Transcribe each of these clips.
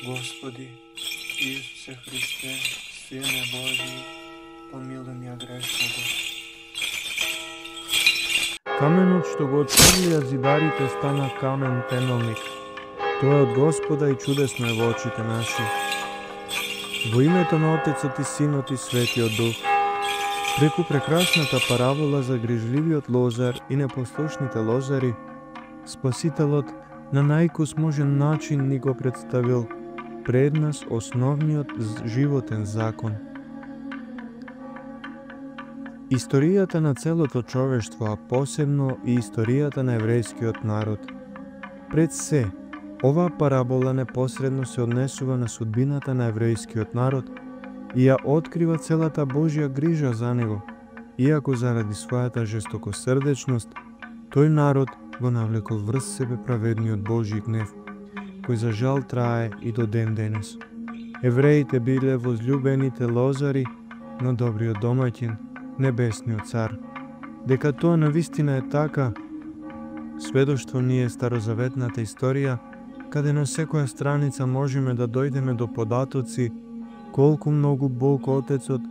Господи, Исусе Христе, Сине Божий, помилуй меня грешного. Каменот што го отфрлија зидарите стана камен темелник. Тоа е од Господа и чудесно е во очите наши. Во името на Отецот и Синот и Светиот Дух, преку прекрасната парабола за грижливиот лозар и непослушните лозари, Спасителот на најкосможен начин ни го представил пред нас основниот животен закон. Историјата на целото човештво, а посебно и историјата на еврејскиот народ. Пред се, оваа парабола непосредно се однесува на судбината на еврејскиот народ и ја открива целата Божја грижа за него, иако заради својата жестокосрдечност, тој народ го навлекол врз себе праведниот Божји гнев, кој за жал трае и до ден денес. Евреите биле возлюбените лозари на добриот домаќин, небесниот цар. Дека тоа навистина е така, сведоштво ни е старозаветната историја, каде на секоја страница можеме да дојдеме до податоци колку многу Бог Отецот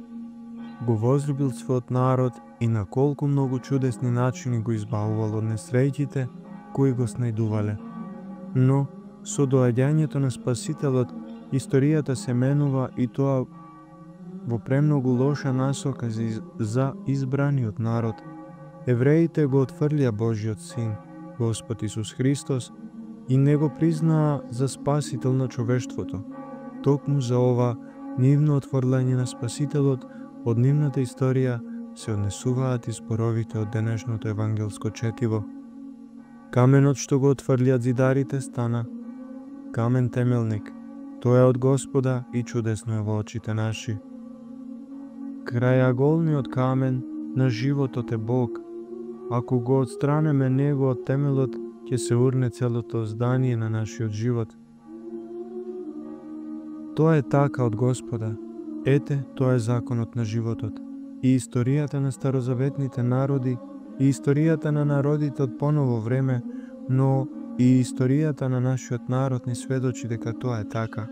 го возлюбил својот народ и на колку многу чудесни начини го избавувал од несреќите кои го снајдувале. Но, со доаѓањето на Спасителот, историјата се менува и тоа во премногу лоша насока за избраниот народ. Евреите го отфрлија Божјиот Син, Господ Исус Христос, и не го признаа за Спасител на човештвото. Токму за ова нивно отфрлање на Спасителот од нивната историја се однесуваат и споровите од денешното евангелско четиво. Каменот што го отфрлија зидарите стана камен темелник. Тоа е од Господа и чудесно е во очите наши. Крајаголниот камен на животот е Бог. Ако го отстранеме него од темелот, ќе се урне целото здание на нашиот живот. Тоа е така од Господа. Ете, тоа е законот на животот. И историјата на старозаветните народи, и историјата на народите од поново време, но и историјата на нашиот народ ни сведочи дека тоа е така.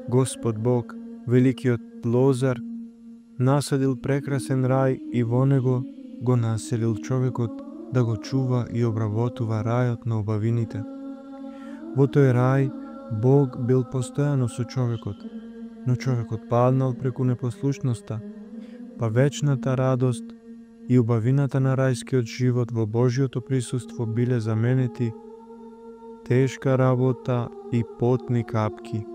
Господ Бог, великиот лозар, насадил прекрасен рај и во него го населил човекот да го чува и обработува рајот на убавините. Во тој рај Бог бил постојано со човекот, но човекот паднал преку непослушноста, па вечната радост и убавината на рајскиот живот во Божјото присуство биле заменети тешка работа и потни капки,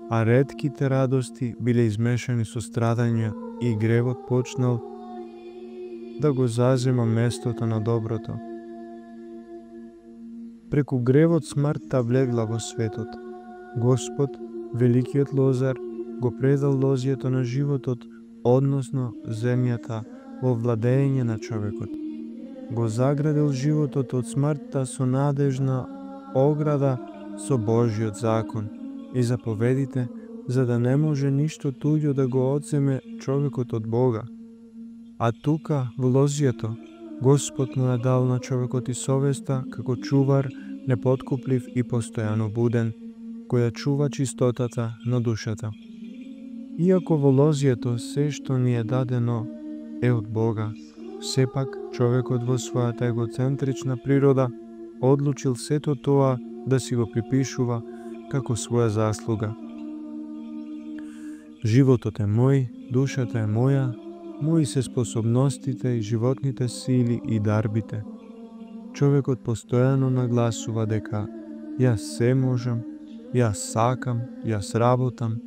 а ретките радости биле измешани со страдања и гревот почнал да го зазема местото на доброто. Преку гревот смртта влегла во светот. Господ, великиот лозар, го предал лозјето на животот, односно земјата, во владење на човекот. Го заградил животот од смртта со надежна ограда со Божјиот закон и заповедите, за да не може ништо туѓо да го одземе човекот од Бога. А тука, во лозјето, Господ му ја дал на човекот и совеста како чувар, непоткуплив и постојано буден, која чува чистотата на душата. Иако во лозјето се што ни е дадено е од Бога, сепак човекот во својата егоцентрична природа одлучил сето тоа да си го припишува како своја заслуга. Животот е мој, душата е моја, мои се способностите и животните сили и дарбите. Човекот постојано нагласува дека јас се можам, јас сакам, јас работам,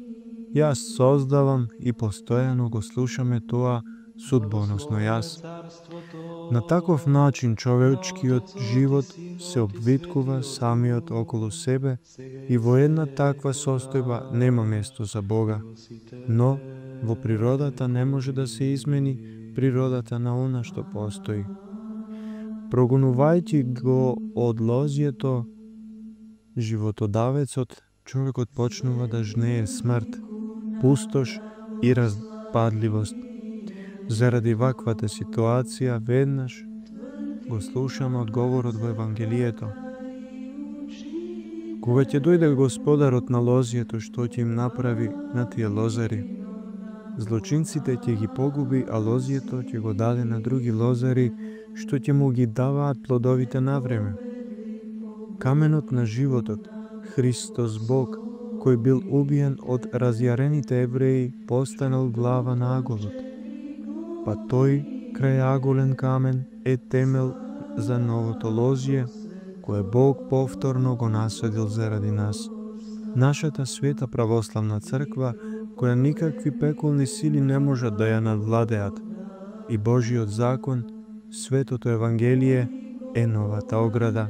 јас создавам и постојано го слушаме тоа судбоносно јас. На таков начин човечкиот живот се обвиткува самиот околу себе и во една таква состојба нема место за Бога. Но во природата не може да се измени природата на она што постои. Прогонувајќи го од лозјето, животодавецот, човекот почнува да жнее смрт, пустош и разпадливост. Заради ваквата ситуација, веднаш го слушаме одговорот во Евангелието. Кога ќе дојде Господарот на лозието, што ќе им направи на тие лозари? Злочинците ќе ги погуби, а лозието ќе го даде на други лозари, што ќе му ги даваат плодовите на време. Каменот на животот, Христос Бог, кој бил убиен од разјарените евреи, постанал глава на аголот. Па тој, крај аголен камен, е темел за новото лозие, кое Бог повторно го насадил заради нас. Нашата света православна црква, која никакви пеколни сили не можат да ја надвладеат, и Божиот закон, светото Евангелие, е новата ограда.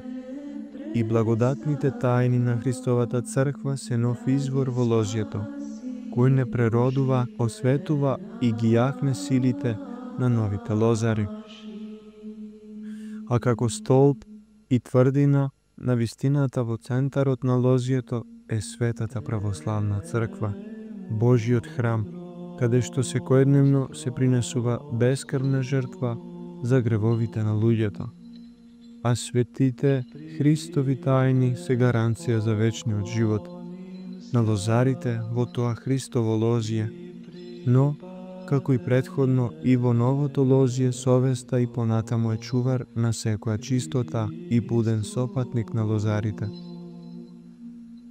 И благодатните тајни на Христовата црква се нов извор во лозието, кој не преродува, осветува и ги јахне силите на новите лозари. А како столб и тврдина на вистината во центарот на лозието е Светата православна црква, Божиот храм, каде што секојдневно се принесува бескрвна жртва за гревовите на луѓето. А светите Христови тајни се гаранција за вечниот живот на лозарите во тоа Христово лозие, но, како и претходно, и во новото лозие совеста и понатаму е чувар на секоја чистота и буден сопатник на лозарите.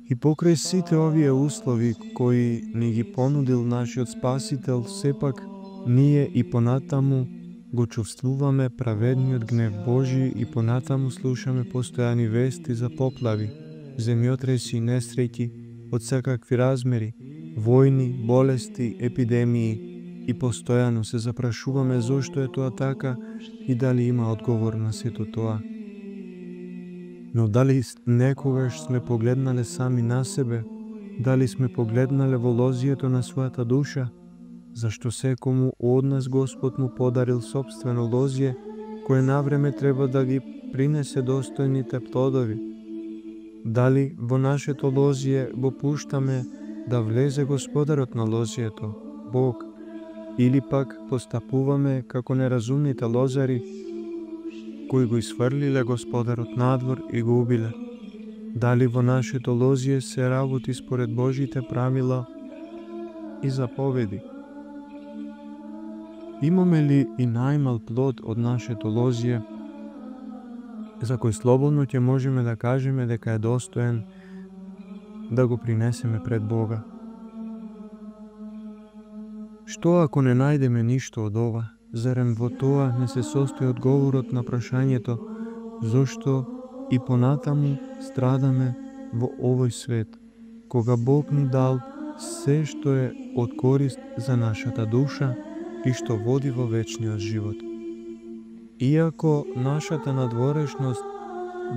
И покрај сите овие услови кои ни ги понудил нашиот Спасител, сепак ние и понатаму го чувствуваме праведниот гнев Божи и понатаму слушаме постојани вести за поплави, земјотреси и несреќи од секакви размери, војни, болести, епидемии, и постојано се запрашуваме зошто е тоа така и дали има одговор на сето тоа. Но дали некогаш сме погледнале сами на себе, дали сме погледнале во лозието на својата душа, зашто секому од нас Господ му подарил собствено лозие, кое навреме треба да ги принесе достојните плодови. Дали во нашето лозие го пуштаме да влезе Господарот на лозието, Бог, или пак постапуваме како неразумните лозари, кои го изфрлиле Господарот надвор и го убиле? Дали во нашето лозие се работи според Божите правила и заповеди? Имаме ли и најмал плод од нашето лозие, за кој слободно ќе можеме да кажеме дека е достоен да го принесеме пред Бога? Што ако не најдеме ништо од ова? Зарем во тоа не се состои одговорот на прашањето зошто и понатаму страдаме во овој свет, кога Бог ни дал се што е од корист за нашата душа и што води во вечниот живот. Иако нашата надворешност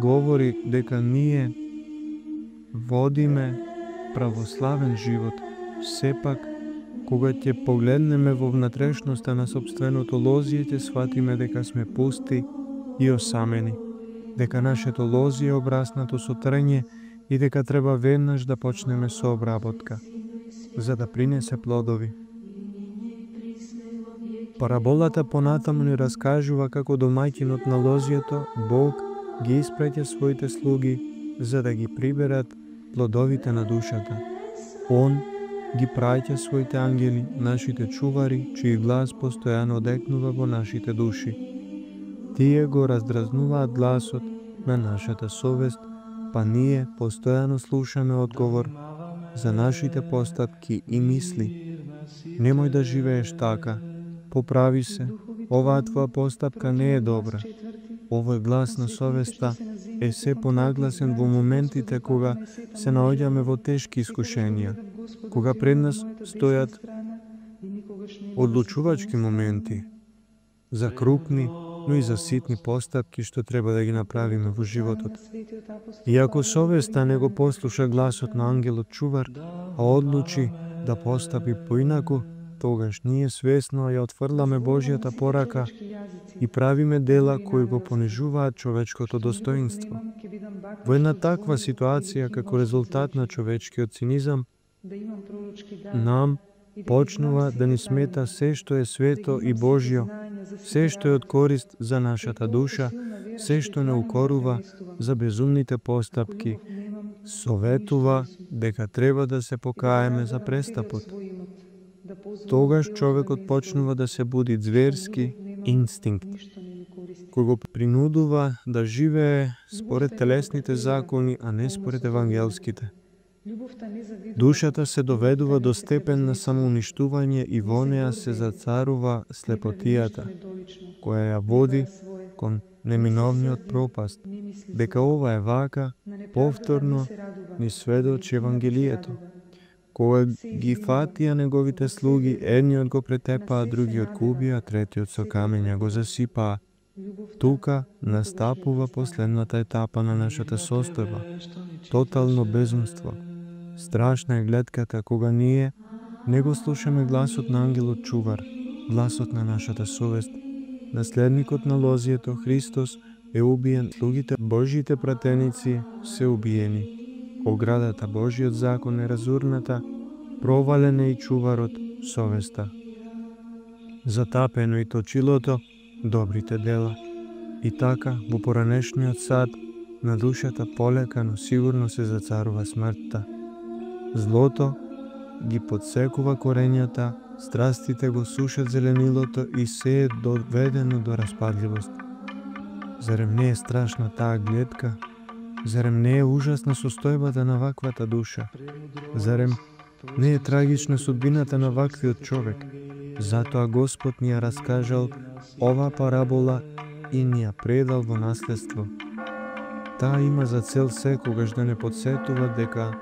говори дека ние водиме православен живот, сепак кога ќе погледнеме во внатрешноста на собственото лозие, ќе сватиме дека сме пусти и осамени, дека нашето лозие е обраснато со трње и дека треба веднаш да почнеме со обработка, за да принесе плодови. Параболата понатаму ни раскажува како домаќинот на лозието, Бог ги испраќа своите слуги за да ги приберат плодовите на душата. Он ги праќа своите ангели, нашите чувари, чиј глас постојано одекнува во нашите души. Тие го раздразнуваат гласот на нашата совест, па ние постојано слушаме одговор за нашите постапки и мисли. Немој да живееш така, поправи се, оваа твоја постапка не е добра. Овој глас на совеста е се понагласен во моментите кога се наоѓаме во тешки искушенија, кога пред нас стојат одлучувачки моменти за крупни, но и за ситни постапки што треба да ги направиме во животот. И ако совеста не го послуша гласот на ангелот чувар, а одлучи да постапи поинаку, тогаш ние свесно ја отфрламе Божјата порака и правиме дела кои го понижуваат човечкото достоинство. Во една таква ситуација, како резултат на човечкиот цинизам, нам почнува да ни смета се што е свето и Божјо, се што е од корист за нашата душа, се што не укорува за безумните постапки, советува дека треба да се покаеме за престапот. Тогаш човекот почнува да се буди зверски инстинкт, кој го принудува да живее според телесните закони, а не според евангелските. Душата се доведува до степен на самоуништување и во неа се зацарува слепотијата, која ја води кон неминовниот пропаст. Дека ова е вака, повторно ни сведочи Евангелието. Кога ги фатија неговите слуги, едниот го претепаа, другиот го убија, третиот со камења го засипаа. Тука настапува последната етапа на нашата состојба. Тотално безумство. Страшна е гледката кога ние не го слушаме гласот на ангелот чувар, гласот на нашата совест. Наследникот на лозието, Христос, е убиен, слугите Божите пратеници се убиени. Оградата Божиот закон е разурната, провален е и чуварот, совеста. Затапено и точилото, добрите дела. И така, во поранешниот сад, на душата полека, но сигурно се зацарува смртта. Злото ги подсекува корењата, страстите го сушат зеленилото и се е доведено до распадливост. Зарем не е страшна таа гледка? Зарем не е ужасна состојбата на ваквата душа? Зарем не е трагична судбината на ваквиот човек? Затоа Господ ни ја раскажал ова парабола и ни ја предал во наследство. Таа има за цел секогаш да не подсетува дека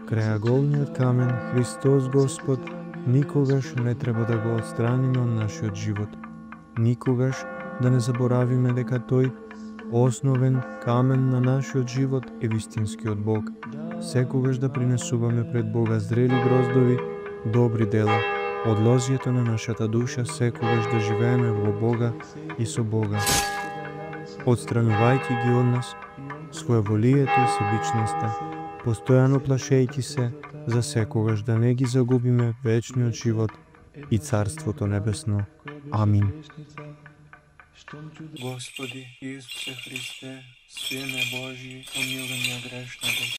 крајаголниот камен, Христос Господ, никогаш не треба да го отстраниме од нашиот живот. Никогаш да не заборавиме дека Тој, основен камен на нашиот живот, е вистинскиот Бог. Секогаш да принесуваме пред Бога зрели гроздови, добри дела, од лозието на нашата душа, секогаш да живееме во Бога и со Бога. Отстранувајќи ги од нас своеволието и себичноста, постојано плашејќи се за секогаш да не ги загубиме вечниот живот и Царството Небесно. Амин. Господи Исусе Христе, Сине Божи, помилуй меня грешного.